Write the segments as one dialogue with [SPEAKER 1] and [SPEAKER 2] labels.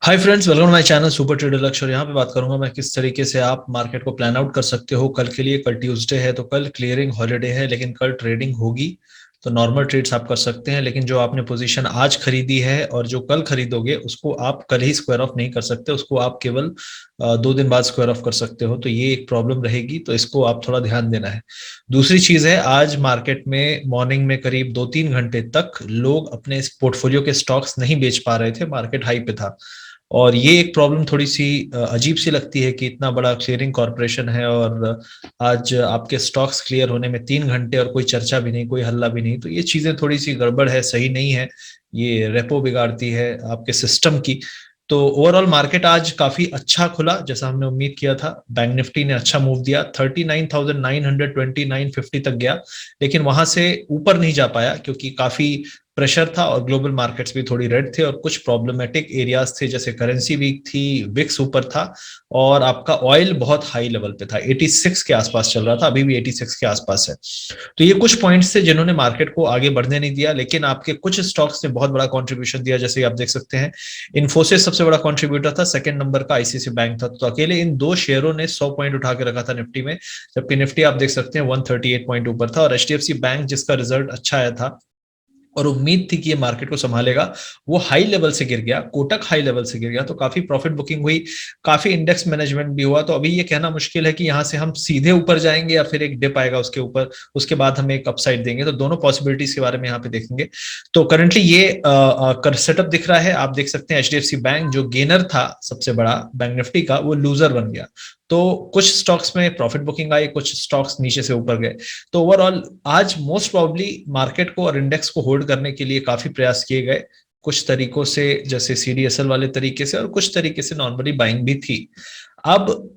[SPEAKER 1] Hi friends, welcome to my channel super trader Lakshya. और यहाँ पे बात करूंगा मैं किस तरीके से आप मार्केट को प्लान आउट कर सकते हो कल के लिए। कल ट्यूसडे है तो कल क्लियरिंग हॉलिडे है, लेकिन कल ट्रेडिंग होगी। तो नॉर्मल ट्रेड्स आप कर सकते हैं, लेकिन जो आपने पोजीशन आज खरीदी है और जो कल खरीदोगे उसको आप कल ही स्क्वायर ऑफ नहीं कर सकते। उसको आप केवल 2 दिन बाद स्क्वायर ऑफ कर सकते हो। तो ये एक प्रॉब्लम रहेगी, तो इसको आप थोड़ा ध्यान देना है। दूसरी चीज है, आज मार्केट में मॉर्निंग में करीब 2-3 घंटे तक लोग अपने पोर्टफोलियो के स्टॉक्स नहीं बेच पा रहे थे। मार्केट हाई पे था और ये एक प्रॉब्लम थोड़ी सी अजीब सी लगती है कि इतना बड़ा क्लियरिंग कॉरपोरेशन है और आज आपके स्टॉक्स क्लियर होने में 3 घंटे और कोई चर्चा भी नहीं, कोई हल्ला भी नहीं। तो ये चीजें थोड़ी सी गड़बड़ है, सही नहीं है। ये रेपो बिगाड़ती है आपके सिस्टम की। तो ओवरऑल मार्केट आज काफी अच्छा खुला, जैसा हमने उम्मीद किया था। बैंक निफ्टी ने अच्छा मूव दिया, 39,929.50 तक गया, लेकिन वहां से ऊपर नहीं जा पाया क्योंकि काफी प्रेशर था और ग्लोबल मार्केट्स भी थोड़ी रेड थे और कुछ प्रॉब्लमेटिक एरियाज थे, जैसे करेंसी वीक थी, विक्स ऊपर था और आपका ऑयल बहुत हाई लेवल पे था, 86 के आसपास चल रहा था, अभी भी 86 के आसपास है। तो ये कुछ पॉइंट्स थे जिन्होंने मार्केट को आगे बढ़ने नहीं दिया, लेकिन आपके कुछ स्टॉक्स ने बहुत बड़ा कंट्रीब्यूशन दिया। जैसे आप देख सकते हैं, इन्फोसिस सबसे बड़ा कंट्रीब्यूटर था, सेकंड नंबर का आईसीआईसी बैंक था। तो अकेले इन दो शेयरों ने 100 पॉइंट उठा के रखा था निफ्टी में, जबकि निफ्टी आप देख सकते हैं 138 पॉइंट ऊपर था। और एचडीएफसी बैंक, जिसका रिजल्ट अच्छा आया था और उम्मीद थी कि ये मार्केट को संभालेगा, वो हाई लेवल से गिर गया। कोटक हाई लेवल से गिर गया, तो काफी प्रॉफिट बुकिंग हुई, काफी इंडेक्स मैनेजमेंट भी हुआ। तो अभी ये कहना मुश्किल है कि यहां से हम सीधे ऊपर जाएंगे या फिर एक डिप आएगा उसके ऊपर, उसके बाद हम एक अपसाइड देंगे। तो दोनों पॉसिबिलिटीज के बारे में यहाँ पे देखेंगे। तो करंटली ये सेटअप दिख रहा है, आप देख सकते हैं एचडीएफसी बैंक जो गेनर था सबसे बड़ा बैंक निफ्टी का, वो लूजर बन गया। तो कुछ स्टॉक्स में प्रॉफिट बुकिंग आई, कुछ स्टॉक्स नीचे से ऊपर गए। तो ओवरऑल आज मोस्ट प्रॉब्ली मार्केट को और इंडेक्स को होल्ड करने के लिए काफी प्रयास किए गए, कुछ तरीकों से, जैसे सीडीएसएल वाले तरीके से, और कुछ तरीके से नॉर्मली बाइंग भी थी। अब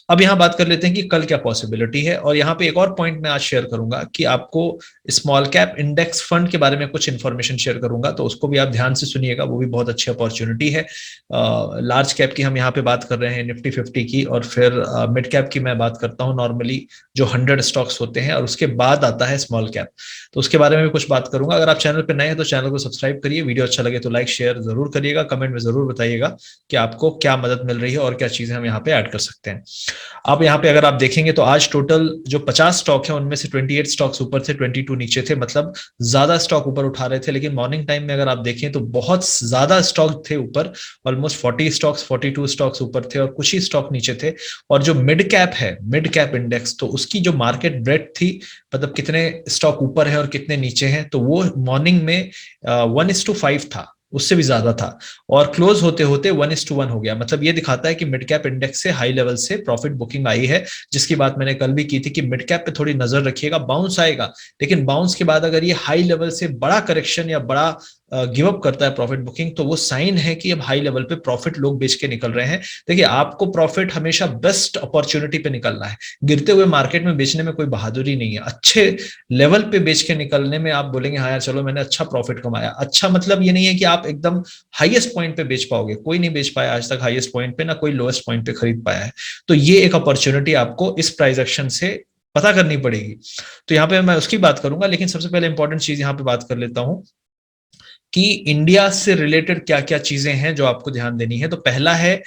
[SPEAKER 1] अब यहाँ बात कर लेते हैं कि कल क्या पॉसिबिलिटी है। और यहाँ पे एक और पॉइंट मैं आज शेयर करूंगा कि आपको स्मॉल कैप इंडेक्स फंड के बारे में कुछ इंफॉर्मेशन शेयर करूंगा, तो उसको भी आप ध्यान से सुनिएगा, वो भी बहुत अच्छी अपॉर्चुनिटी है। लार्ज कैप की हम यहाँ पे बात कर रहे हैं, निफ्टी 50 की, और फिर मिड कैप की मैं बात करता हूँ नॉर्मली, जो 100 स्टॉक्स होते हैं, और उसके बाद आता है स्मॉल कैप। तो उसके बारे में भी कुछ बात करूंगा। अगर आप चैनल पर नए हैं तो चैनल को सब्सक्राइब करिए, वीडियो अच्छा लगे तो लाइक शेयर जरूर करिएगा, कमेंट में जरूर बताइएगा कि आपको क्या मदद मिल रही है और क्या चीजें हम यहाँ पे ऐड कर सकते हैं। अब यहाँ पे अगर आप देखेंगे तो आज टोटल जो 50 स्टॉक है उनमें से 28 स्टॉक्स ऊपर थे, 22 नीचे थे, मतलब ज्यादा स्टॉक ऊपर उठा रहे थे। लेकिन मॉर्निंग टाइम में अगर आप देखें तो बहुत ज्यादा स्टॉक थे ऊपर, ऑलमोस्ट 42 स्टॉक्स ऊपर थे और कुछ ही स्टॉक नीचे थे। और जो मिड कैप है, मिड कैप इंडेक्स, तो उसकी जो मार्केट ब्रेड थी, मतलब कितने स्टॉक ऊपर है और कितने नीचे हैं, तो वो मॉर्निंग में 1:5 था, उससे भी ज्यादा था। और क्लोज होते होते 1:1 हो गया। मतलब ये दिखाता है कि मिड कैप इंडेक्स से हाई लेवल से प्रॉफिट बुकिंग आई है, जिसकी बात मैंने कल भी की थी कि मिड कैप पे थोड़ी नजर रखिएगा, बाउंस आएगा। लेकिन बाउंस के बाद अगर ये हाई लेवल से बड़ा करेक्शन या बड़ा गिव अप करता है प्रॉफिट बुकिंग, तो वो साइन है कि अब हाई लेवल पे प्रॉफिट लोग बेच के निकल रहे हैं। देखिए, आपको प्रॉफिट हमेशा बेस्ट अपॉर्चुनिटी पे निकलना है। गिरते हुए मार्केट में बेचने में कोई बहादुरी नहीं है। अच्छे लेवल पे बेच के निकलने में आप बोलेंगे हाँ यार चलो मैंने अच्छा प्रॉफिट कमाया। अच्छा मतलब ये नहीं है कि आप एकदम हाईएस्ट पॉइंट पे बेच पाओगे, कोई नहीं बेच पाया आज तक हाईएस्ट पॉइंट पे, ना कोई लोएस्ट पॉइंट पे खरीद पाया है। तो ये एक अपॉर्चुनिटी आपको इस प्राइस एक्शन से पता करनी पड़ेगी। तो यहाँ पे मैं उसकी बात करूंगा, लेकिन सबसे पहले इंपॉर्टेंट चीज यहाँ पे बात कर लेता हूं कि इंडिया से रिलेटेड क्या क्या चीजें हैं जो आपको ध्यान देनी है। तो पहला है,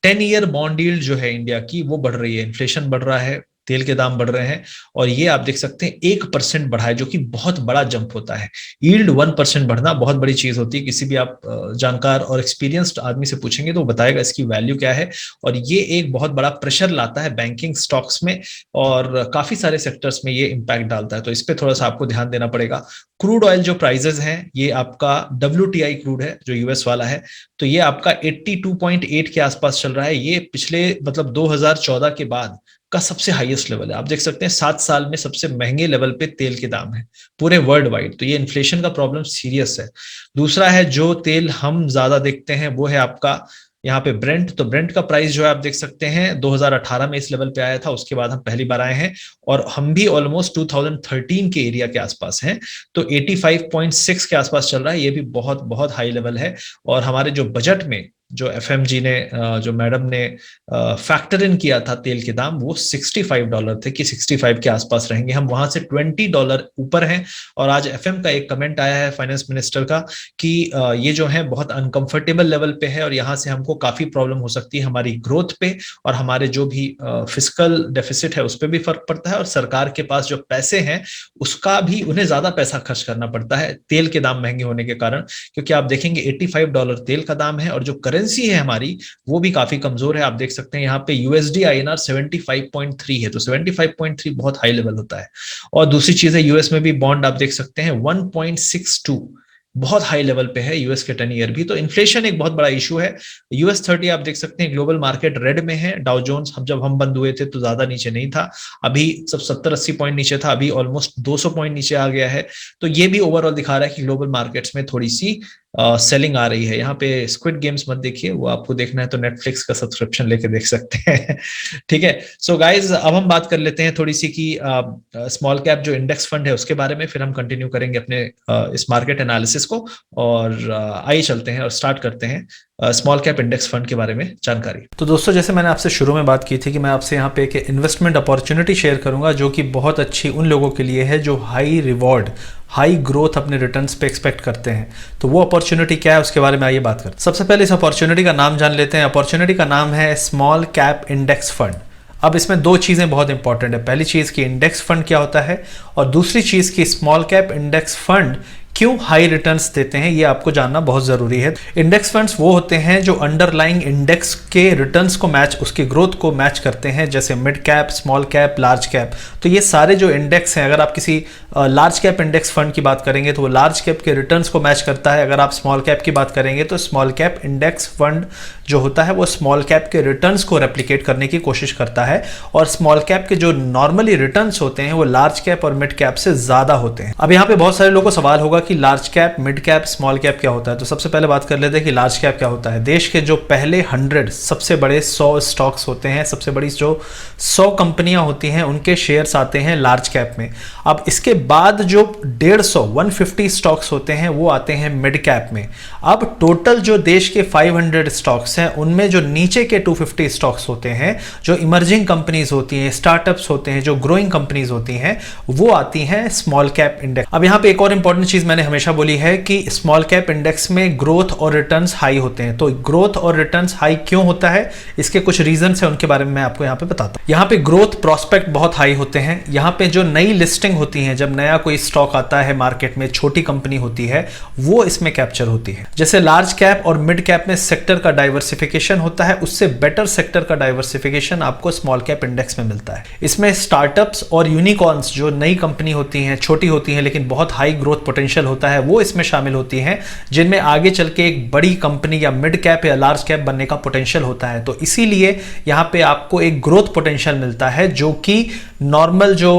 [SPEAKER 1] 10 ईयर बॉन्ड यील्ड जो है इंडिया की, वो बढ़ रही है, इन्फ्लेशन बढ़ रहा है, तेल के दाम बढ़ रहे हैं, और ये आप देख सकते हैं 1% बढ़ा है, जो कि बहुत बड़ा जंप होता है। यील्ड 1% बढ़ना बहुत बड़ी चीज होती है। किसी भी आप जानकार और एक्सपीरियंस्ड आदमी से पूछेंगे तो वो बताएगा इसकी वैल्यू क्या है। और ये एक बहुत बड़ा प्रेशर लाता है बैंकिंग स्टॉक्स में, और काफी सारे सेक्टर्स में ये इंपैक्ट डालता है। तो इस पे थोड़ा सा आपको ध्यान देना पड़ेगा। क्रूड ऑयल जो प्राइजेस हैं, ये आपका WTI क्रूड है जो यूएस वाला है, तो ये आपका 82.8 के आसपास चल रहा है। ये पिछले मतलब 2014 के बाद का सबसे हाईएस्ट लेवल है। आप देख सकते हैं 7 साल में सबसे महंगे लेवल पे तेल के दाम है पूरे वर्ल्ड वाइड। तो ये इन्फ्लेशन का प्रॉब्लम सीरियस है। दूसरा है, जो तेल हम ज्यादा देखते हैं वो है आपका यहाँ पे ब्रेंट। तो ब्रेंट का प्राइस जो है आप देख सकते हैं 2018 में इस लेवल पे आया था, उसके बाद हम पहली बार आए हैं, और हम भी ऑलमोस्ट 2013 के एरिया के आसपास हैं। तो 85.6 के आसपास चल रहा है, ये भी बहुत बहुत हाई लेवल है। और हमारे जो बजट में जो एफएमजी ने जो मैडम ने फैक्टर इन किया था तेल के दाम, वो $65 थे कि 65 के आसपास रहेंगे। हम वहां से $20 ऊपर हैं। और आज एफएम का एक कमेंट आया है फाइनेंस मिनिस्टर का कि ये जो है बहुत अनकंफर्टेबल लेवल पे है और यहाँ से हमको काफी प्रॉब्लम हो सकती है हमारी ग्रोथ पे, और हमारे जो भी फिस्कल डेफिसिट है उस पर भी फर्क पड़ता है, और सरकार के पास जो पैसे हैं उसका भी उन्हें ज्यादा पैसा खर्च करना पड़ता है तेल के दाम महंगे होने के कारण। क्योंकि आप देखेंगे $85 तेल का दाम है, और जो करेंसी है हमारी वो भी काफी कमजोर है। आप देख सकते हैं यहाँ पे यूएसडी आईएनआर 75.3 है, तो 75.3 बहुत हाई लेवल होता है। और दूसरी चीज है यूएस में भी बॉन्ड आप देख सकते हैं 1.62 बहुत हाई लेवल पे है यूएस के 10 ईयर भी। तो इन्फ्लेशन एक बहुत बड़ा इशू है। यूएस 30 आप देख सकते हैं ग्लोबल मार्केट रेड में है। डाउ जोन्स जब हम बंद हुए थे तो ज्यादा नीचे नहीं था, अभी सब 70-80 पॉइंट नीचे था, अभी ऑलमोस्ट 200 पॉइंट नीचे आ गया है। तो ये भी ओवरऑल दिखा रहा है कि ग्लोबल मार्केट्स में थोड़ी सी सेलिंग आ रही है। यहाँ पे स्क्विड गेम्स मत देखिए, वो आपको देखना है तो नेटफ्लिक्स का सब्सक्रिप्शन लेके देख सकते हैं। ठीक है। सो गाइज, अब हम बात कर लेते हैं थोड़ी सी कि स्मॉल कैप जो इंडेक्स फंड है उसके बारे में, फिर हम कंटिन्यू करेंगे अपने इस मार्केट एनालिसिस को। और आइए चलते हैं और स्टार्ट करते हैं स्मॉल कैप इंडेक्स फंड के बारे में जानकारी।
[SPEAKER 2] तो दोस्तों, जैसे मैंने आपसे शुरू में बात की थी कि मैं आपसे यहाँ पे एक इन्वेस्टमेंट अपॉर्चुनिटी शेयर करूंगा जो कि बहुत अच्छी उन लोगों के लिए है जो हाई रिवॉर्ड, हाई ग्रोथ अपने रिटर्न्स पे एक्सपेक्ट करते हैं। तो वो अपॉर्चुनिटी क्या है उसके बारे में आइए बात करते हैं। सबसे पहले इस अपॉर्चुनिटी का नाम जान लेते हैं। अपॉर्चुनिटी का नाम है स्मॉल कैप इंडेक्स फंड। अब इसमें दो चीज़ें बहुत इंपॉर्टेंट है। पहली चीज़ कि इंडेक्स फंड क्या होता है, और दूसरी चीज़ कि स्मॉल कैप इंडेक्स फंड क्यों हाई रिटर्न्स देते हैं, ये आपको जानना बहुत ज़रूरी है। इंडेक्स फंड्स वो होते हैं जो अंडरलाइंग इंडेक्स के रिटर्न्स को मैच, उसकी ग्रोथ को मैच करते हैं, जैसे mid cap, small cap, large cap. तो ये सारे जो इंडेक्स हैं, अगर आप किसी लार्ज कैप इंडेक्स फंड की बात करेंगे तो वो लार्ज कैप के रिटर्न्स को मैच करता है। अगर आप स्मॉल कैप की बात करेंगे तो स्मॉल कैप इंडेक्स फंड जो होता है वो स्मॉल कैप के रिटर्न्स को रेप्लिकेट करने की कोशिश करता है। और स्मॉल कैप के जो नॉर्मली रिटर्न्स होते हैं वो लार्ज कैप और मिड कैप से ज़्यादा होते हैं। अब यहाँ पे बहुत सारे लोगों को सवाल होगा कि large cap, mid cap, small cap क्या होता है। तो सबसे पहले बात कर लेते हैं कि लार्ज कैप क्या होता है। देश के जो पहले 100 सबसे बड़े 100 स्टॉक्स होते हैं, सबसे बड़ी जो 100 कंपनियां होती हैं, उनके शेयर्स आते हैं लार्ज कैप में। अब इसके बाद जो 150 स्टॉक्स होते हैं वो आते हैं मिड कैप में। अब टोटल जो देश के 500 स्टॉक्स हैं उनमें जो नीचे के 250 स्टॉक्स होते हैं, जो इमर्जिंग कंपनीज होती हैं, स्टार्टअप्स होते हैं, जो ग्रोइंग कंपनीज होती हैं, वो आती हैं स्मॉल कैप इंडेक्स। अब यहाँ पे एक और इंपॉर्टेंट चीज मैंने हमेशा बोली है कि स्मॉल कैप इंडेक्स में ग्रोथ और रिटर्न्स हाई होते हैं। तो ग्रोथ और रिटर्न्स हाई क्यों होता है, इसके कुछ रीजंस है, उनके बारे में मैं आपको यहाँ पे बताता हूँ। यहाँ पे ग्रोथ प्रॉस्पेक्ट बहुत हाई होते हैं। यहाँ पे जो नई लिस्टिंग होती है, जब नया कोई स्टॉक आता है मार्केट में, छोटी कंपनी होती है, वो इसमें कैप्चर होती है। जैसे लार्ज कैप और मिड कैप में सेक्टर का डाइवर्सिफिकेशन होता है, उससे बेटर सेक्टर का डाइवर्सिफिकेशन आपको स्मॉल कैप इंडेक्स में मिलता है। इसमें स्टार्टअप्स और यूनिकॉर्न्स, जो नई कंपनी होती हैं, छोटी होती हैं लेकिन बहुत हाई ग्रोथ पोटेंशियल होता है, वो इसमें शामिल होती हैं, जिनमें आगे चल के एक बड़ी कंपनी या मिड कैप या लार्ज कैप बनने का पोटेंशियल होता है। तो इसीलिए यहाँ पे आपको एक ग्रोथ पोटेंशियल मिलता है जो कि नॉर्मल जो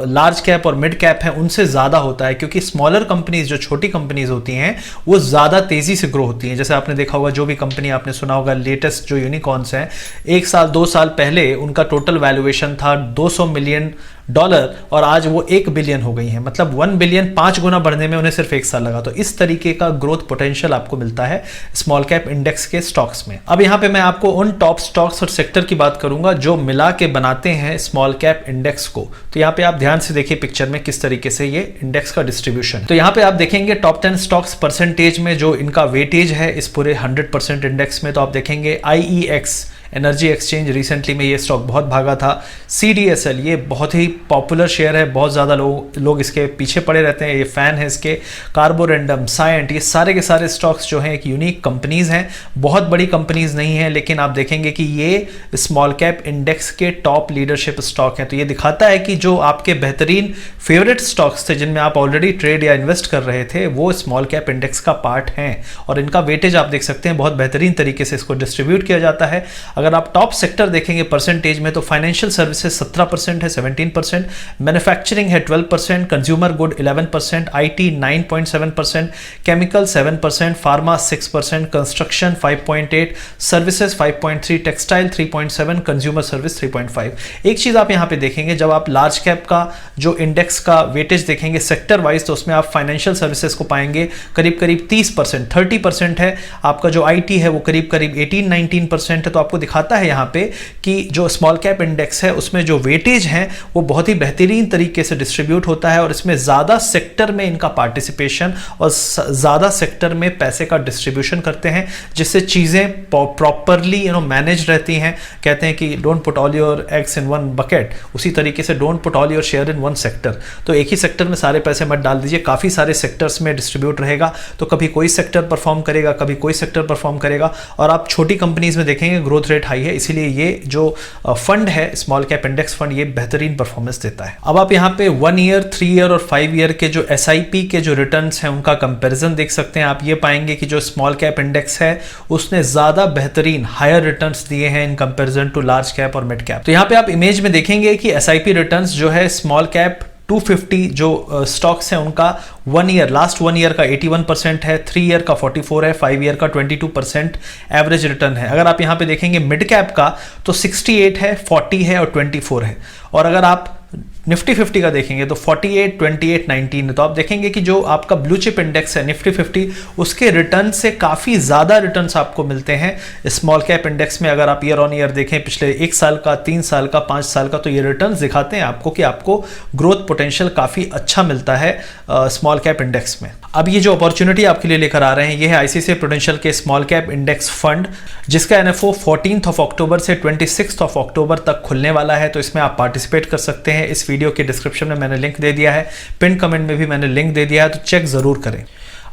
[SPEAKER 2] लार्ज कैप और मिड कैप है उनसे ज्यादा होता है, क्योंकि स्मॉलर कंपनीज, जो छोटी कंपनीज होती हैं, वो ज्यादा तेजी से ग्रो होती हैं। जैसे आपने देखा होगा, जो भी कंपनी आपने सुना होगा, लेटेस्ट जो यूनिकॉर्न्स हैं, 1 साल 2 साल पहले उनका टोटल वैल्यूएशन था $200 मिलियन और आज वो 1 बिलियन हो गई है। मतलब 1 बिलियन 5 गुना बढ़ने में उन्हें सिर्फ 1 साल लगा। तो इस तरीके का ग्रोथ पोटेंशियल आपको मिलता है स्मॉल कैप इंडेक्स के स्टॉक्स में। अब यहाँ पे मैं आपको उन टॉप स्टॉक्स और सेक्टर की बात करूंगा जो मिला के बनाते हैं स्मॉल कैप इंडेक्स को। तो यहाँ पे आप ध्यान से देखिए पिक्चर में किस तरीके से ये इंडेक्स का डिस्ट्रीब्यूशन। तो यहाँ पे आप देखेंगे टॉप 10 स्टॉक्स परसेंटेज में जो इनका वेटेज है इस पूरे 100% इंडेक्स में, तो आप देखेंगे IEX एनर्जी एक्सचेंज, रिसेंटली में ये स्टॉक बहुत भागा था। CDSL, ये बहुत ही पॉपुलर शेयर है, बहुत ज़्यादा लोग इसके पीछे पड़े रहते हैं, ये फैन है इसके। कार्बोरेंडम, साइंट, ये सारे के सारे स्टॉक्स जो हैं एक यूनिक कंपनीज हैं, बहुत बड़ी कंपनीज नहीं हैं, लेकिन आप देखेंगे कि ये स्मॉल कैप इंडेक्स के टॉप लीडरशिप स्टॉक हैं। तो ये दिखाता है कि जो आपके बेहतरीन फेवरेट स्टॉक्स थे, जिनमें आप ऑलरेडी ट्रेड या इन्वेस्ट कर रहे थे, वो स्मॉल कैप इंडेक्स का पार्ट हैं। और इनका वेटेज आप देख सकते हैं बहुत बेहतरीन तरीके से इसको डिस्ट्रीब्यूट किया जाता है। अगर आप टॉप सेक्टर देखेंगे परसेंटेज में तो फाइनेंशियल सर्विसेज 17% है, 17%, मैन्युफैक्चरिंग है 12%, consumer good 11%, IT 9.7%, chemical 7%, pharma 6%, construction 5.8, services 5.3, textile 3.7, consumer service 3.5। एक चीज आप यहां पे देखेंगे, जब आप लार्ज कैप का जो इंडेक्स का वेटेज देखेंगे सेक्टर वाइज, तो उसमें आप फाइनेंशियल सर्विसेज को पाएंगे करीब करीब 30%, 30% है। आपका जो आईटी है वो करीब करीब 18-19% है। तो आपको दिखाता है यहाँ पे कि जो स्मॉल कैप इंडेक्स है उसमें जो वेटेज है वो बहुत ही बेहतरीन तरीके से डिस्ट्रीब्यूट होता है और इसमें ज्यादा सेक्टर में इनका पार्टिसिपेशन और ज्यादा सेक्टर में पैसे का डिस्ट्रीब्यूशन करते हैं, जिससे चीजें प्रॉपरली मैनेज रहती हैं। कहते हैं कि don't put all your eggs in one bucket, उसी तरीके से don't put all your share in one sector. तो एक ही सेक्टर में सारे पैसे मत डाल दीजिए, काफी सारे सेक्टर्स में डिस्ट्रीब्यूट रहेगा। तो कभी कोई सेक्टर परफॉर्म करेगा, कभी कोई सेक्टर परफॉर्म करेगा। और आप छोटी कंपनीज में देखेंगे ग्रोथ रेट हाई है, इसीलिए ये जो फंड है स्मॉल कैप इंडेक्स फंड, ये बेहतरीन परफॉर्मेंस देता है। अब आप यहाँ पे 1 ईयर, 3 ईयर और 5 ईयर के जो SIP के जो रिटर्न्स हैं उनका कंपैरिजन देख सकते हैं। आप ये पाएंगे कि जो स्मॉल कैप इंडेक्स है उसने ज्यादा बेहतरीन हायर रिटर्न्स दिए हैं in comparison to large cap और मिड कैप। तो यहाँ पे आप इमेज में देखेंगे कि SIP रिटर्न्स जो है स्मॉल कैप 250 जो स्टॉक्स हैं उनका 1 ईयर, लास्ट 1 ईयर का 81% है, 3 ईयर का 44 है, 5 ईयर का 22% एवरेज रिटर्न है। अगर आप यहाँ पे देखेंगे मिड कैप का तो 68 है, 40 है और 24 है। और अगर आप निफ्टी 50 का देखेंगे तो 48, 28, 19 है। तो आप देखेंगे कि जो आपका ब्लू चिप इंडेक्स है निफ्टी 50, उसके रिटर्न से काफी ज्यादा रिटर्न्स आपको मिलते हैं स्मॉल कैप इंडेक्स में। अगर आप ईयर ऑन ईयर देखें पिछले 1 साल का, 3 साल का, 5 साल का, तो ये रिटर्न्स दिखाते हैं आपको कि आपको ग्रोथ पोटेंशियल काफी अच्छा मिलता है स्मॉल कैप इंडेक्स में। अब ये जो अपॉर्चुनिटी आपके लिए लेकर आ रहे हैं ये है ICICI प्रूडेंशियल के स्मॉल कैप इंडेक्स फंड, जिसका NFO 14 अक्टूबर से 26 अक्टूबर तक खुलने वाला है। तो इसमें आप पार्टिसिपेट कर सकते हैं। इस वीडियो के डिस्क्रिप्शन में मैंने लिंक दे दिया है, पिन कमेंट में भी मैंने लिंक दे दिया है, तो चेक जरूर करें।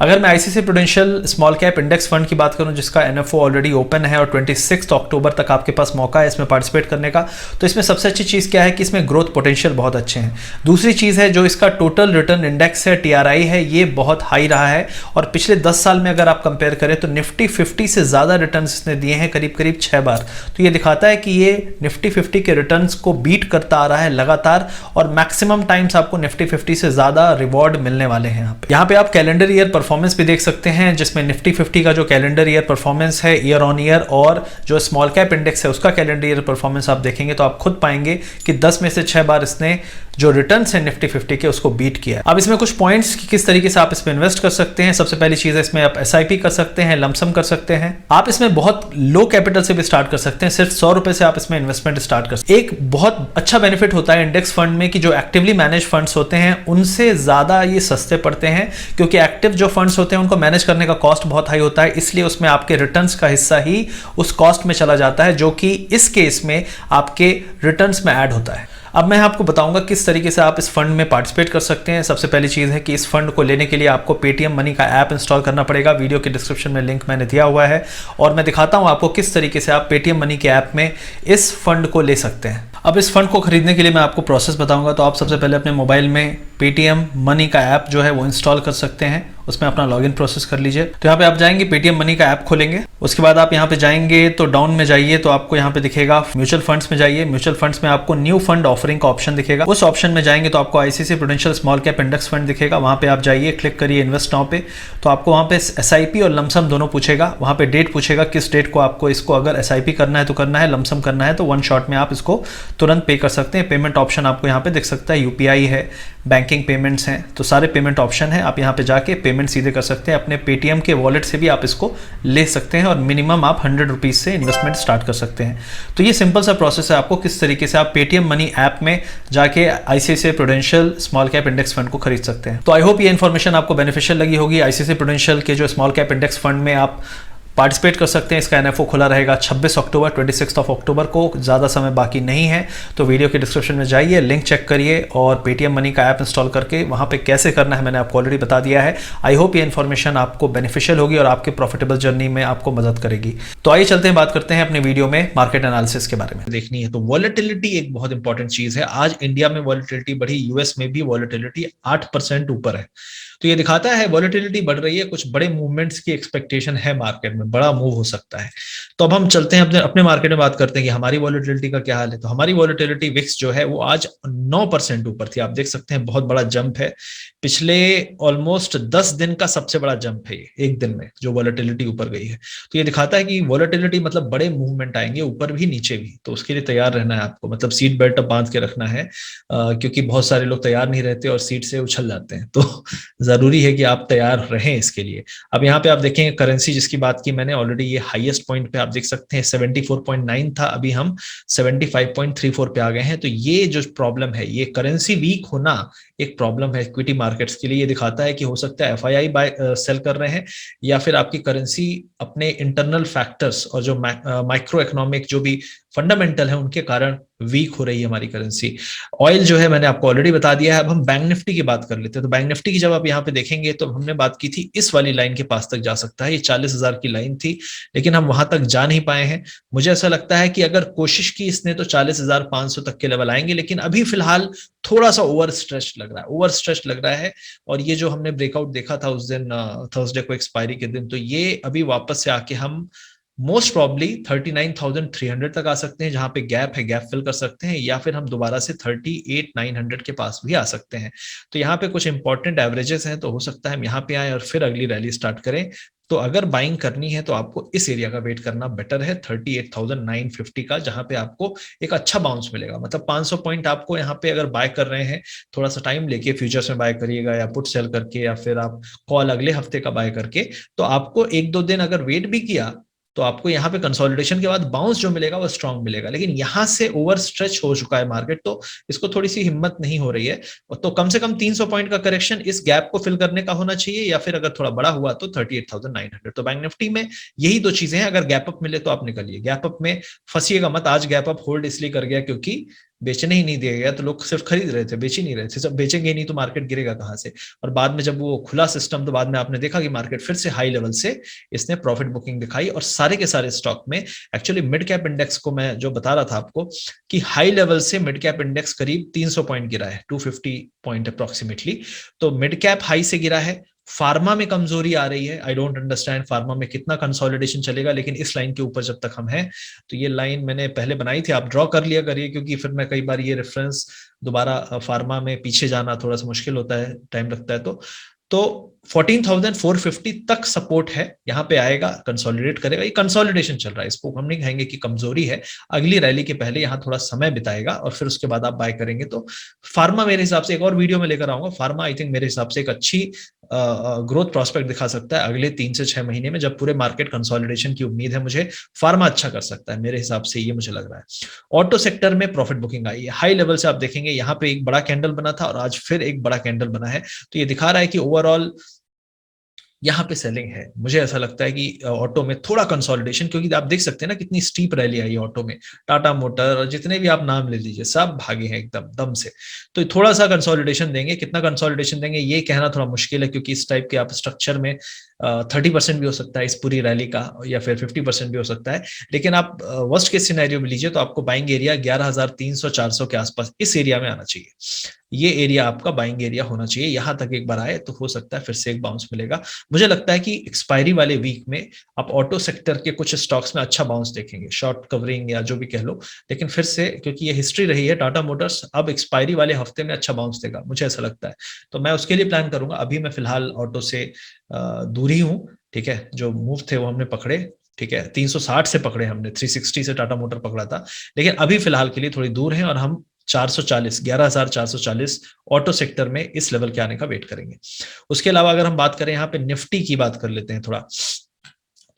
[SPEAKER 2] अगर मैं ICICI prudential small cap index fund की बात करूं जिसका NFO ऑलरेडी ओपन है और 26 अक्टूबर तक आपके पास मौका है इसमें पार्टिसिपेट करने का, तो इसमें सबसे अच्छी चीज़ क्या है कि इसमें ग्रोथ पोटेंशियल बहुत अच्छे हैं। दूसरी चीज़ है जो इसका टोटल रिटर्न इंडेक्स है, TRI है, ये बहुत हाई रहा है और पिछले 10 साल में अगर आप कंपेयर करें तो निफ्टी 50 से ज़्यादा रिटर्न इसने दिए हैं, करीब करीब 6 बार। तो ये दिखाता है कि ये निफ्टी 50 के रिटर्न को बीट करता आ रहा है लगातार और मैक्सिमम टाइम्स आपको निफ्टी 50 से ज़्यादा रिवॉर्ड मिलने वाले हैं। यहाँ पे आप कैलेंडर ईयर परफॉर्मेंस भी देख सकते हैं, जिसमें निफ्टी 50 का जो कैलेंडर ईयर परफॉर्मेंस है ईयर ऑन ईयर और जो स्मॉल कैप इंडेक्स है उसका कैलेंडर ईयर परफॉर्मेंस आप देखेंगे तो आप खुद पाएंगे कि 10 में से 6 बार इसने जो रिटर्न्स है निफ्टी 50 के उसको बीट किया है। अब इसमें कुछ पॉइंट्स कि किस तरीके से आप इसमें इन्वेस्ट कर सकते हैं। सबसे पहली चीज है इसमें आप SIP कर सकते हैं, लमसम कर सकते हैं। आप इसमें बहुत लो कैपिटल से भी स्टार्ट कर सकते हैं, सिर्फ 100 रुपए से आप इसमें इन्वेस्टमेंट स्टार्ट कर सकते हैं। एक बहुत अच्छा बेनिफिट होता है इंडेक्स फंड में कि जो एक्टिवली मैनेज फंड्स होते हैं उनसे ज्यादा ये सस्ते पड़ते हैं, क्योंकि एक्टिव जो फंड्स होते हैं उनको मैनेज करने का कॉस्ट बहुत हाई होता है, इसलिए उसमें आपके रिटर्न्स का हिस्सा ही उस कॉस्ट में चला जाता है, जो कि इस केस में आपके रिटर्न्स में ऐड होता है। अब मैं आपको बताऊंगा किस तरीके से आप इस फंड में पार्टिसिपेट कर सकते हैं। सबसे पहली चीज है कि इस फंड को लेने के लिए आपको पेटीएम मनी का ऐप इंस्टॉल करना पड़ेगा। वीडियो के डिस्क्रिप्शन में लिंक मैंने दिया हुआ है और मैं दिखाता हूं आपको किस तरीके से आप पेटीएम मनी के ऐप में इस फंड को ले सकते हैं। अब इस फंड को खरीदने के लिए मैं आपको प्रोसेस बताऊंगा। तो आप सबसे पहले अपने मोबाइल में पेटीएम मनी का ऐप जो है वो इंस्टॉल कर सकते हैं, उसमें अपना लॉगिन प्रोसेस कर लीजिए। तो यहाँ पे आप जाएंगे, पेटीएम मनी का ऐप खोलेंगे, उसके बाद आप यहाँ पे जाएंगे तो डाउन में जाइए तो आपको यहाँ पे दिखेगा म्यूचुअल फंड्स में जाइए। म्यूचुअल फंड्स में आपको न्यू फंड ऑफरिंग का ऑप्शन दिखेगा, उस ऑप्शन में जाएंगे तो आपको ICICI prudential small cap index fund दिखेगा। वहां पे आप जाइए, क्लिक करिए इन्वेस्ट नाउ पे, तो आपको वहां पे SIP और लमसम दोनों पूछेगा। वहां पे डेट पूछेगा, किस डेट को आपको इसको अगर SIP करना है तो करना है, लमसम करना है तो 1 शॉट में आप इसको तुरंत पे कर सकते हैं। पेमेंट ऑप्शन आपको यहाँ पे दिख सकता है, UPI है, बैंकिंग पेमेंट्स हैं, तो सारे पेमेंट ऑप्शन है। आप यहाँ पे जाके पेमेंट सीधे कर सकते हैं, अपने पेटीएम के वॉलेट से भी आप इसको ले सकते हैं और मिनिमम आप 100 रुपीज से इन्वेस्टमेंट स्टार्ट कर सकते हैं। तो ये सिंपल सा प्रोसेस है आपको किस तरीके से आप पेटीएम मनी ऐप में जाके ICICI prudential small cap index fund को खरीद सकते हैं। तो आई होप ये इन्फॉर्मेशन आपको बेनिफिशियल लगी होगी। ICICI प्रूडेंशियल के जो स्मॉल कैप इंडेक्स फंड में आप पार्टिसिपेट कर सकते हैं। इसका NFO खुला रहेगा 26 अक्टूबर, 26 अक्टूबर को, ज़्यादा समय बाकी नहीं है। तो वीडियो के डिस्क्रिप्शन में जाइए, लिंक चेक करिए और पेटीएम मनी का ऐप इंस्टॉल करके वहाँ पे कैसे करना है मैंने आपको ऑलरेडी बता दिया है। आई होप ये इन्फॉर्मेशन आपको बेनिफिशियल होगी और आपके प्रॉफिटेबल जर्नी में आपको मदद करेगी। तो आइए चलते हैं, बात करते हैं अपने वीडियो में मार्केट एनालिसिस के बारे में।
[SPEAKER 1] देखनी है तो वॉलेटिलिटी एक बहुत इंपॉर्टेंट चीज है। आज इंडिया में वॉलेटिलिटी बढ़ी, US में भी वॉलेटिलिटी 8% ऊपर है। तो ये दिखाता है वॉलेटिलिटी बढ़ रही है, कुछ बड़े मूवमेंट्स की एक्सपेक्टेशन है मार्केट में, बड़ा मूव हो सकता है। तो अब हम चलते हैं अपने अपने मार्केट में, बात करते हैं कि हमारी वॉलेटिलिटी का क्या हाल है। तो हमारी वॉलेटिलिटी विक्स जो है वो आज 9% ऊपर थी। आप देख सकते हैं बहुत बड़ा जंप है, पिछले ऑलमोस्ट 10 दिन का सबसे बड़ा जंप है ये एक दिन में जो वॉलेटिलिटी ऊपर गई है। तो ये दिखाता है कि वॉलेटिलिटी मतलब बड़े मूवमेंट आएंगे ऊपर भी नीचे भी, तो उसके लिए तैयार रहना है आपको, मतलब सीट बेल्ट अब बांध के रखना है, क्योंकि बहुत सारे लोग तैयार नहीं रहते और सीट से उछल जाते हैं। तो जरूरी है कि आप तैयार रहें इसके लिए। अब यहाँ पे आप देखें करेंसी जिसकी बात की मैंने ऑलरेडी, ये हाईएस्ट पॉइंट पे आप देख सकते हैं 74.9 था, अभी हम 75.34 पे आ गए हैं। तो ये जो प्रॉब्लम है, ये करेंसी वीक होना एक प्रॉब्लम है इक्विटी मार्केट्स के लिए। ये दिखाता है कि हो सकता है एफआईआई बाय सेल कर रहे हैं, या फिर आपकी करेंसी अपने इंटरनल फैक्टर्स और जो माइक्रो इकोनॉमिक जो भी फंडामेंटल है उनके कारण वीक हो रही है हमारी करेंसी। ऑयल जो है मैंने आपको ऑलरेडी बता दिया है। अब हम बैंक निफ्टी की बात कर लेते हैं। तो बैंक निफ्टी की जब आप यहाँ पे देखेंगे तो हमने बात की थी इस वाली लाइन के पास तक जा सकता है, ये 40,000 की लाइन थी, लेकिन हम वहां तक जा नहीं पाए हैं। मुझे ऐसा लगता है कि अगर कोशिश की इसने तो 40,500 तक के लेवल आएंगे, लेकिन अभी फिलहाल थोड़ा सा ओवर स्ट्रेच लग रहा है, ओवर स्ट्रेच लग रहा है। और ये जो हमने ब्रेकआउट देखा था उस दिन थर्सडे को एक्सपायरी के दिन, तो ये अभी वापस से आके हम मोस्ट प्रॉब्ली 39,300 तक आ सकते हैं, जहां पे गैप है, गैप फिल कर सकते हैं, या फिर हम दोबारा से 38,900 के पास भी आ सकते हैं। तो यहाँ पे कुछ इंपॉर्टेंट एवरेजेस हैं, तो हो सकता है हम यहाँ पे आए और फिर अगली रैली स्टार्ट करें। तो अगर बाइंग करनी है तो आपको इस एरिया का वेट करना बेटर है, 38,950 का, जहां पे आपको एक अच्छा बाउंस मिलेगा। मतलब 500 पॉइंट आपको यहाँ पे अगर बाय कर रहे हैं, थोड़ा सा टाइम लेके फ्यूचर्स में बाय करिएगा, या पुट सेल करके, या फिर आप कॉल अगले हफ्ते का बाय करके, तो आपको एक दो दिन अगर वेट भी किया तो आपको यहाँ पे कंसोलिडेशन के बाद बाउंस जो मिलेगा वो स्ट्रांग मिलेगा। लेकिन यहाँ से ओवर स्ट्रेच हो चुका है मार्केट, तो इसको थोड़ी सी हिम्मत नहीं हो रही है। तो कम से कम 300 पॉइंट का करेक्शन इस गैप को फिल करने का होना चाहिए, या फिर अगर थोड़ा बड़ा हुआ तो 38,900। तो बैंक निफ्टी में यही दो चीजें हैं, अगर गैप अप मिले तो आप निकलिए, गैप अप में फंसिएगा मत। आज गैप अप होल्ड इसलिए कर गया क्योंकि बेचने ही नहीं दिया गया, तो लोग सिर्फ खरीद रहे थे, बेच ही नहीं रहे थे। जब बेचेंगे नहीं तो मार्केट गिरेगा कहां से। और बाद में जब वो खुला सिस्टम, तो बाद में आपने देखा कि मार्केट फिर से हाई लेवल से इसने प्रॉफिट बुकिंग दिखाई, और सारे के सारे स्टॉक में एक्चुअली मिड कैप इंडेक्स को मैं जो बता रहा था आपको कि हाई लेवल से मिड कैप इंडेक्स करीब 300 पॉइंट गिरा है, 250 पॉइंट अप्रोक्सीमेटली। तो मिड कैप हाई से गिरा है। फार्मा में कमजोरी आ रही है, आई डोंट अंडरस्टैंड फार्मा में कितना कंसोलिडेशन चलेगा, लेकिन इस लाइन के ऊपर जब तक हम हैं, तो ये लाइन मैंने पहले बनाई थी, आप ड्रॉ कर लिया करिए, क्योंकि फिर मैं कई बार ये रेफरेंस दोबारा फार्मा में पीछे जाना थोड़ा सा मुश्किल होता है, टाइम लगता है। तो 14,450 तक सपोर्ट है, यहाँ पे आएगा, कंसोलिडेट करेगा। ये कंसोलिडेशन चल रहा है, इसको हम नहीं कहेंगे कि कमजोरी है। अगली रैली के पहले यहाँ थोड़ा समय बिताएगा और फिर उसके बाद आप बाय करेंगे। तो फार्मा मेरे हिसाब से, एक और वीडियो में लेकर आऊंगा, फार्मा आई थिंक मेरे हिसाब से एक अच्छी ग्रोथ प्रोस्पेक्ट दिखा सकता है अगले 3 से 6 महीने में, जब पूरे मार्केट कंसोलिडेशन की उम्मीद है मुझे। फार्मा अच्छा कर सकता है मेरे हिसाब से, ये मुझे लग रहा है। ऑटो सेक्टर में प्रॉफिट बुकिंग आई है हाई लेवल से, आप देखेंगे यहाँ पे एक बड़ा कैंडल बना था और आज फिर एक बड़ा कैंडल बना है। तो ये दिखा रहा है कि ओवरऑल यहाँ पे सेलिंग है। मुझे ऐसा लगता है कि ऑटो में थोड़ा कंसोलिडेशन, क्योंकि आप देख सकते हैं ना कितनी स्टीप रैली आई ऑटो में। टाटा मोटर और जितने भी आप नाम ले लीजिए सब भागे हैं एकदम दम से। तो थोड़ा सा कंसोलिडेशन देंगे, कितना कंसोलिडेशन देंगे ये कहना थोड़ा मुश्किल है, क्योंकि इस टाइप के आप स्ट्रक्चर में 30% भी हो सकता है इस पूरी रैली का, या फिर 50% भी हो सकता है। लेकिन आप वर्स्ट केस सिनेरियो में लीजिए तो आपको बाइंग एरिया 11,300-400 के आसपास इस एरिया में आना चाहिए। ये एरिया आपका बाइंग एरिया होना चाहिए। यहां तक एक बार आए तो हो सकता है फिर से एक बाउंस मिलेगा। मुझे लगता है कि एक्सपायरी वाले वीक में आप ऑटो सेक्टर के कुछ स्टॉक्स में अच्छा बाउंस देखेंगे, शॉर्ट कवरिंग या जो भी कह लो। लेकिन फिर से, क्योंकि ये हिस्ट्री रही है, टाटा मोटर्स अब एक्सपायरी वाले हफ्ते में अच्छा बाउंस देगा, मुझे ऐसा लगता है। तो मैं उसके लिए प्लान करूंगा। अभी मैं फिलहाल ऑटो से दूरी हूं, ठीक है। जो मूव थे वो हमने पकड़े, ठीक है, 360 से पकड़े हमने, 360 से टाटा मोटर पकड़ा था, लेकिन अभी फिलहाल के लिए थोड़ी दूर है, और हम 440, 11,440 ऑटो सेक्टर में इस लेवल के आने का वेट करेंगे। उसके अलावा अगर हम बात करें, यहाँ पे निफ्टी की बात कर लेते हैं थोड़ा।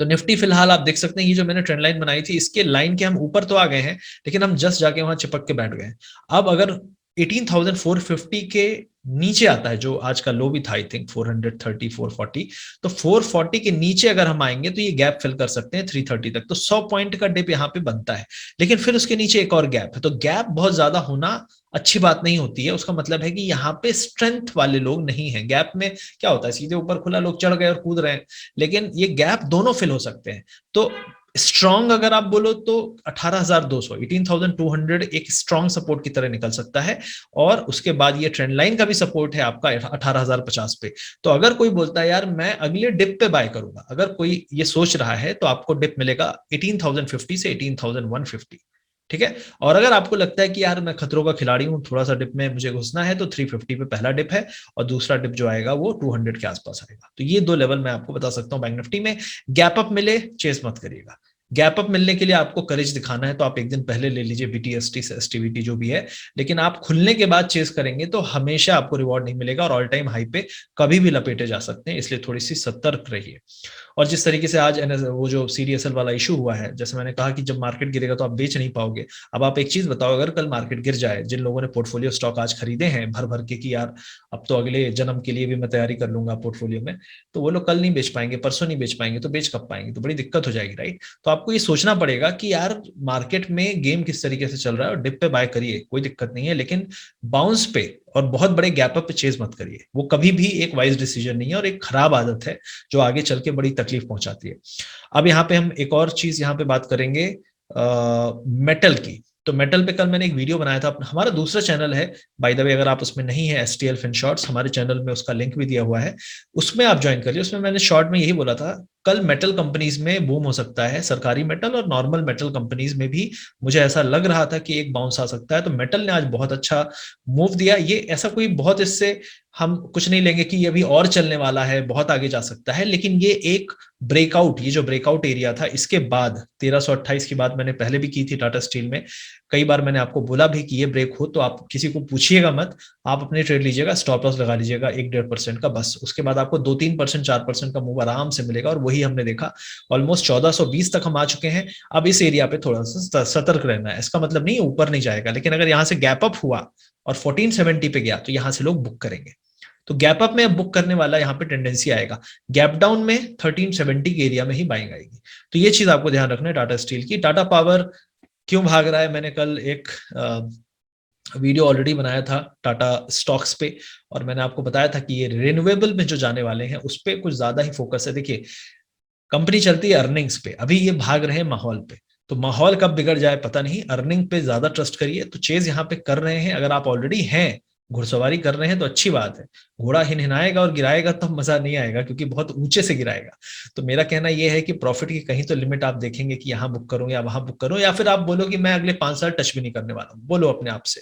[SPEAKER 1] तो निफ्टी फिलहाल आप देख सकते हैं, ये जो मैंने ट्रेंड लाइन बनाई थी, इसके लाइन के हम ऊपर तो आ गए हैं, लेकिन हम जस्ट जाके वहां चिपक के बैठ गए। अब अगर 18,450 के नीचे आता है, जो आज का लो भी था आई थिंक 430, 440, तो 440 के नीचे अगर हम आएंगे तो ये गैप फिल कर सकते हैं 330 तक। तो 100 पॉइंट का डिप यहाँ पे बनता है, लेकिन फिर उसके नीचे एक और गैप है। तो गैप बहुत ज्यादा होना अच्छी बात नहीं होती है, उसका मतलब है कि यहाँ पे स्ट्रेंथ वाले लोग नहीं है। गैप में क्या होता है, सीधे ऊपर खुला, लोग चढ़ गए और कूद रहे हैं, लेकिन ये गैप दोनों फिल हो सकते हैं। तो स्ट्रॉन्ग अगर आप बोलो तो 18,200, 18,200 एक स्ट्रॉन्ग सपोर्ट की तरह निकल सकता है, और उसके बाद ये ट्रेंड लाइन का भी सपोर्ट है आपका 18,050 पे। तो अगर कोई बोलता है यार मैं अगले डिप पे बाय करूंगा, अगर कोई ये सोच रहा है, तो आपको डिप मिलेगा 18,050 से 18,150। ठीक है। और अगर आपको लगता है कि यार मैं खतरों का खिलाड़ी हूं, थोड़ा सा डिप में मुझे घुसना है, तो 350 पे पहला डिप है, और दूसरा डिप जो आएगा वो 200 के आसपास आएगा। तो ये दो लेवल मैं आपको बता सकता हूँ बैंक निफ्टी में। गैप अप मिले, चेस मत करिएगा। गैप अप मिलने के लिए आपको करेज दिखाना है, तो आप एक दिन पहले ले लीजिए बीटीएसटी से एसटीवीटी जो भी है, लेकिन आप खुलने के बाद चेस करेंगे तो हमेशा आपको रिवॉर्ड नहीं मिलेगा, और ऑल टाइम हाई पे कभी भी लपेटे जा सकते हैं, इसलिए थोड़ी सी सतर्क रहिए। और जिस तरीके से आज वो जो सीडीएसएल वाला इशू हुआ है, जैसे मैंने कहा कि जब मार्केट गिरेगा तो आप बेच नहीं पाओगे। अब आप एक चीज बताओ, अगर कल मार्केट गिर जाए, जिन लोगों ने पोर्टफोलियो स्टॉक आज खरीदे हैं भर भर के कि यार अब तो अगले जन्म के लिए भी मैं तैयारी कर लूंगा पोर्टफोलियो में, तो वो लोग कल नहीं बेच पाएंगे, परसों नहीं बेच पाएंगे, तो बेच कब पाएंगे? तो बड़ी दिक्कत हो जाएगी, राइट? तो आपको ये सोचना पड़ेगा कि यार मार्केट में गेम किस तरीके से चल रहा है, और डिप पे बाय करिए, कोई दिक्कत नहीं है, लेकिन बाउंस पे और बहुत बड़े गैप अप पे चेज मत करिए। वो कभी भी एक वाइज डिसीजन नहीं है, और एक खराब आदत है जो आगे चल के बड़ी तकलीफ पहुंचाती है। अब यहाँ पे हम एक और चीज यहाँ पे बात करेंगे मेटल की। तो मेटल पे कल मैंने एक वीडियो बनाया था, हमारा दूसरा चैनल है बाय द वे, अगर आप उसमें नहीं है, एसटीएल फिन शॉर्ट्स, हमारे चैनल में उसका लिंक भी दिया हुआ है, उसमें आप ज्वाइन करिए। उसमें मैंने शॉर्ट में यही बोला था, कल मेटल कंपनीज में बूम हो सकता है, सरकारी मेटल और नॉर्मल मेटल कंपनीज में भी मुझे ऐसा लग रहा था कि एक बाउंस आ सकता है। तो मेटल ने आज बहुत अच्छा मूव दिया। ये ऐसा कोई बहुत, इससे हम कुछ नहीं लेंगे कि ये भी और चलने वाला है, बहुत आगे जा सकता है, लेकिन ये एक ब्रेकआउट, ये जो ब्रेकआउट एरिया था, इसके बाद 1328 की बात मैंने पहले भी की थी टाटा स्टील में, कई बार मैंने आपको बोला भी कि ये ब्रेक हो तो आप किसी को पूछिएगा मत, आप अपने ट्रेड लीजिएगा, स्टॉप लॉस लगा लीजिएगा 1-1.5% का, बस। उसके बाद आपको 2-3%, 4% का मूव आराम से मिलेगा, और वही हमने देखा। ऑलमोस्ट 1420 तक हम आ चुके हैं। अब इस एरिया पे थोड़ा सा सतर्क रहना है। इसका मतलब नहीं ऊपर नहीं जाएगा, लेकिन अगर यहाँ से गैप अप हुआ और 1470 पे गया, तो यहां से लोग बुक करेंगे। तो गैप अप में बुक करने वाला यहाँ पे टेंडेंसी आएगा, गैप डाउन में 1370 के एरिया में ही बाइंग आएगी। तो ये चीज आपको ध्यान रखना है टाटा स्टील की। टाटा पावर क्यों भाग रहा है, मैंने कल एक वीडियो ऑलरेडी बनाया था टाटा स्टॉक्स पे, और मैंने आपको बताया था कि ये रिन्यूएबल में जो जाने वाले हैं उस पर कुछ ज्यादा ही फोकस है। देखिए, कंपनी चलती है अर्निंग्स पे, अभी ये भाग रहे हैं माहौल पे, तो माहौल कब बिगड़ जाए पता नहीं। अर्निंग पे ज्यादा ट्रस्ट करिए। तो चेज यहाँ पे कर रहे हैं, अगर आप ऑलरेडी हैं, घुड़सवारी कर रहे हैं, तो अच्छी बात है। घोड़ा हिनहिनाएगा और गिराएगा तो मजा नहीं आएगा, क्योंकि बहुत ऊंचे से गिराएगा। तो मेरा कहना यह है कि प्रॉफिट की कहीं तो लिमिट आप देखेंगे कि यहाँ बुक करूं या वहां बुक करूं, या फिर आप बोलो कि मैं अगले 5 साल टच भी नहीं करने वाला हूं। बोलो अपने आप से,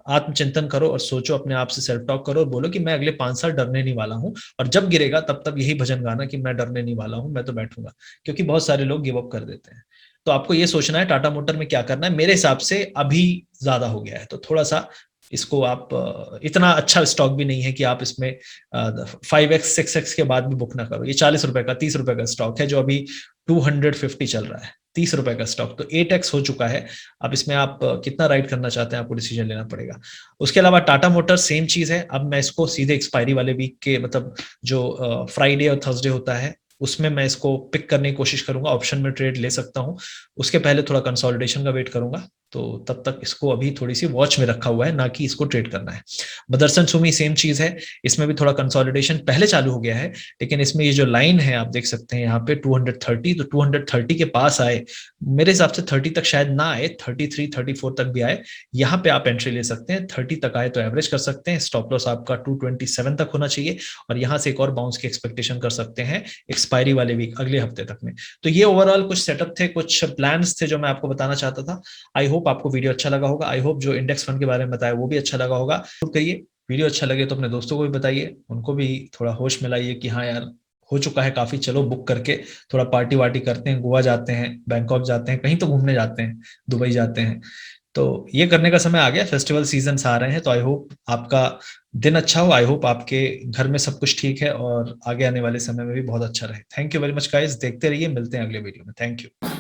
[SPEAKER 1] आत्मचिंतन करो और सोचो, अपने आप से सेल्फ टॉक करो और बोलो कि मैं अगले 5 साल डरने नहीं वाला हूं, और जब गिरेगा तब तब यही भजन गाना कि मैं डरने नहीं वाला हूं, मैं तो बैठूंगा। क्योंकि बहुत सारे लोग गिव अप कर देते हैं। तो आपको ये सोचना है टाटा मोटर में क्या करना है। मेरे हिसाब से अभी ज्यादा हो गया है, तो थोड़ा सा इसको आप, इतना अच्छा स्टॉक भी नहीं है कि आप इसमें 5x 6x के बाद भी बुक ना करो। ये 40 रुपए का, 30 रुपए का स्टॉक है, जो अभी 250 चल रहा है, 30 रुपए का स्टॉक, तो 8x हो चुका है। अब इसमें आप कितना राइड करना चाहते हैं, आपको डिसीजन लेना पड़ेगा। उसके अलावा टाटा मोटर सेम चीज है। अब मैं इसको सीधे एक्सपायरी वाले वीक के, मतलब जो फ्राइडे और थर्सडे होता है, उसमें मैं इसको पिक करने की कोशिश करूंगा। ऑप्शन में ट्रेड ले सकता हूं, उसके पहले थोड़ा कंसोलिडेशन का वेट करूंगा। तो तब तक इसको अभी थोड़ी सी वॉच में रखा हुआ है, ना कि इसको ट्रेड करना है। मदरसन सुमी सेम चीज है, इसमें भी थोड़ा कंसोलिडेशन पहले चालू हो गया है, लेकिन इसमें ये जो लाइन है आप देख सकते हैं यहाँ पे 230, तो 230 के पास आए, मेरे हिसाब से 30 तक शायद ना आए, 33 34 तक भी आए, यहाँ पे आप एंट्री ले सकते हैं। 30 तक आए तो एवरेज कर सकते हैं। स्टॉप लॉस आपका 227 तक होना चाहिए, और यहाँ से एक और बाउंस की एक्सपेक्टेशन कर सकते हैं एक्सपायरी वाले वीक, अगले हफ्ते तक में। तो ये ओवरऑल कुछ सेटअप थे, कुछ प्लान्स थे जो मैं आपको बताना चाहता था। आई होप आपको वीडियो अच्छा लगा होगा। आई होप जो इंडेक्स फंड के बारे में बताया वो भी अच्छा लगा होगा। करिए, वीडियो अच्छा लगे तो अपने दोस्तों को भी बताइए, उनको भी थोड़ा होश में लाइए कि हाँ यार, हो चुका है काफी, चलो बुक करके थोड़ा पार्टी वार्टी करते हैं, गोवा जाते हैं, बैंकॉक जाते हैं, कहीं तो घूमने जाते हैं, दुबई जाते हैं। तो ये करने का समय आ गया, फेस्टिवल सीजन आ रहे हैं। तो आई होप आपका दिन अच्छा हो, आई होप आपके घर में सब कुछ ठीक है, और आगे आने वाले समय में भी बहुत अच्छा रहे। Thank you very much guys, देखते रहिए, मिलते हैं अगले वीडियो में। Thank you.